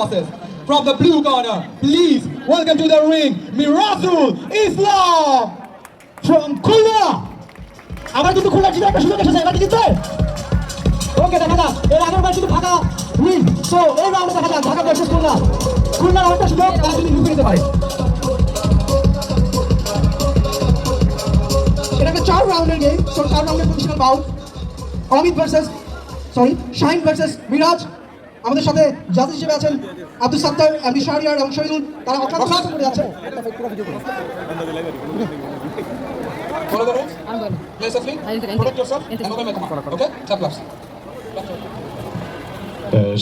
bosses. From the blue corner, please welcome to the ring, Mirazul Islam from Khulna. আবার কিন্তু খুলনা জিতে একটা সুযোগ এসেছে, এবার কি জিতবে? ওকে, দেখা যাক। এর আগের বার শুধু ফাঁকা উইন, তো এই রাউন্ডে দেখা যাক ঢাকা ভার্সেস খুলনা। খুলনার আরেকটা সুযোগ, তারা যদি লুকিয়ে নিতে পারে। এটা একটা 4 রাউন্ডের গেম, সো 4 রাউন্ডের positional bout. Amit Shahin versus Miraj. আমাদের সাথে জাজ হিসেবে আছেন আব্দুল সাত্তার, এমডি শাহরিয়ার এবং শহীদুল। তারা অক্লান্ত করে যাচ্ছে। Follow the rules. Play safely. Protect yourself. And obey my command. Okay? Clap claps.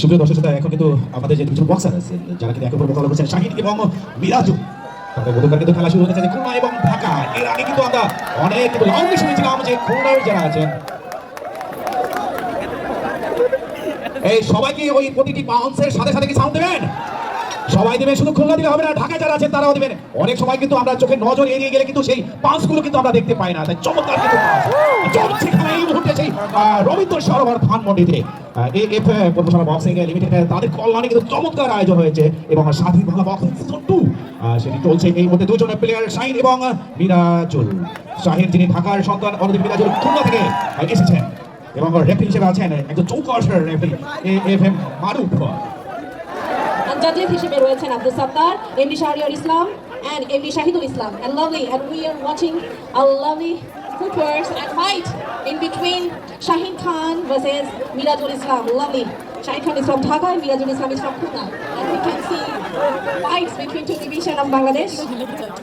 সুপ্রিয় দর্শক শ্রোতা, এখন কিন্তু আমাদের যে দুজন বক্সার আছেন যারা কিন্তু একে অপরের মোকাবিলা করছেন, শাহিন এবং মিরাজু, তাদের মধ্যকার কিন্তু খেলা শুরু হতে যাচ্ছে খুলনা এবং ঢাকা। এর আগে কিন্তু আমরা অনেক কিন্তু লাউন্ডে শুনেছিলাম যে খুলনার যারা আছেন এই সবাইকে ওই প্রতিটি বাউন্সের সাথে সাথে কি সাউন্ড দেবেন? সবাই দেবেন, শুধু খুলনা দিলে হবে না, ঢাকায় যারা আছেন তারাও দেবেন। অনেক সময় কিন্তু আমরা চোখের নজর এড়িয়ে গেলে কিন্তু সেই পাঁচগুলো কিন্তু আমরা দেখতে পাই না। তাই চমৎকার কিন্তু সেখানে এই মুহূর্তে সেই রবীন্দ্র সরোবর ধানমন্ডিতে এএফ পদ্মশালা বক্সিং লিমিটেড তাদের কল্যাণে কিন্তু চমৎকার আয়োজন হয়েছে এবং স্বাধীন বাংলা বক্সিং সিজন 2 সেটি চলছে এই মধ্যে। দুজন প্লেয়ার শাহিন এবং মিরাজুল। শাহিন যিনি ঢাকার সন্তান, অন্যদিকে মিরাজুল খুলনা থেকে এসেছেন এবং রেফারি হিসেবে আছেন একজন চৌকস রেফারি এএফএম মারুফ। Judges হিসেবে রয়েছেন Abdul Sattar, MD Shahriar Islam and MD Shahidul Islam, and lovely, and we are watching a lovely footwork and fight in between Shahin Khan versus Mirazul Islam. Lovely. Shahin Khan is from Dhaka and Mirazul Islam is from Khulna, and we can see fights between two divisions of Bangladesh.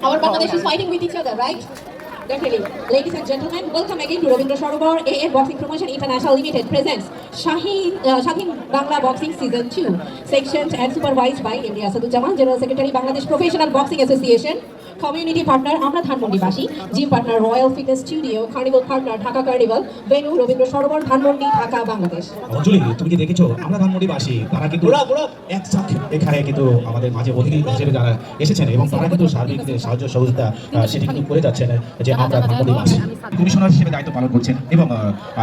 Our Bangladesh is fighting with each other, right? Definitely. Ladies and gentlemen, welcome again to Rabindra Sarovar AF Boxing Promotion International Limited presents Shahin Bangla Boxing Season 2, sanctioned and supervised by MD Asaduzzaman, General Secretary, Bangladesh Professional Boxing Association, Community Partner, Amra Dhanmondi Bashi, Gym Partner, Royal Fitness Studio, Carnival Partner, Dhaka Carnival, Venue, Rabindra Sarovar, Dhanmondi, Dhaka, Bangladesh. অঞ্জলি, তুমি কি দেখেছো আমরা ধানমন্ডি বাসী তারা কিন্তু একসাথে এখানে কিন্তু আমাদের মাঝে অতিথি হিসেবে যারা এসেছেন এবং তারা কিন্তু সার্বিক সাহায্য সহযোগিতা সেটি কিন্তু করে যাচ্ছেন যে আমরা ধানমন্ডি বাসী কমিশনার হিসেবে দায়িত্ব পালন করছেন। এবং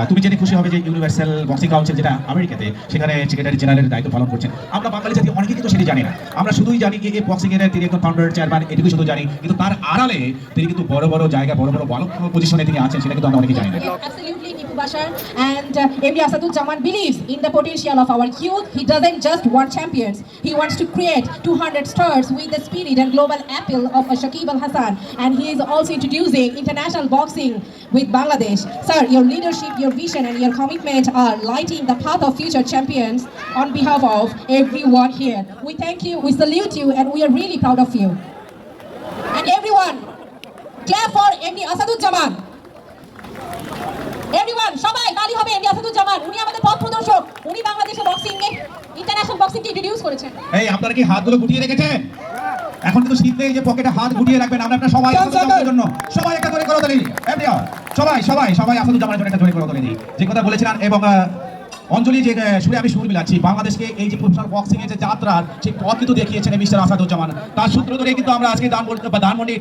তুমি জেনে খুশি হবে যে ইউনিভার্সাল বক্সিং কাউন্সিল যেটা আমেরিকাতে, সেখানে সেক্রেটারি জেনারেলের দায়িত্ব পালন করছেন। আমরা বাঙালি জাতি অনেকে কিন্তু সেটি জানি না। আমরা শুধুই জানি যে এই বক্সিং এর তিনি একজন ফাউন্ডার চেয়ারম্যান, এটুকু শুধু জানি, কিন্তু তার আড়ালে তিনি কিন্তু বড় বড় জায়গা, বড় বড় বড় পজিশনে তিনি আছেন, সেটা কিন্তু আমরা অনেকে জানি না। Absolutely, Nipu Bashar and MD Asaduzzaman believes in the potential of our youth. He doesn't just want champions. He wants to create 200 stars with the spirit and global appeal of Shakib Al Hassan, and he is also introducing international boxing with Bangladesh. Sir, your leadership, your vision and your commitment are lighting the path of future champions. On behalf of everyone here, we thank you, we salute you, and we are really proud of you. And everyone, clap for MD Asaduzzaman. Everyone, সবাই তালি হবে MD Asaduzzaman। উনি আমাদের পথ প্রদর্শক, উনি বাংলাদেশে boxing এ international boxing কে introduce করেছেন। এই আপনারা কি হাতগুলো গুটিয়ে রেখেছেন? এখন কিন্তু শীতে এই যে পকেটে হাত গুটিয়ে রাখবেন। আমরা আপনারা সবাই আসাদুজ্জামানের জন্য সবাই একটা করে করতালি দিই। এমডিও সবাই আসাদুজ্জামানের জন্য একটা করে করতালি দিই। যে কথা বলেছিলেন এবং অঞ্জলি যে সুরে আমি সুর মিলাচ্ছি, বাংলাদেশকে এই যে প্রফেশনাল বক্সিং এর যে যাত্রা, সেই পথ কিন্তু দেখিয়েছেন মিস্টার আসাদুজ্জামান। তার সূত্র ধরে কিন্তু আমরা আজকে ধানমন্ডি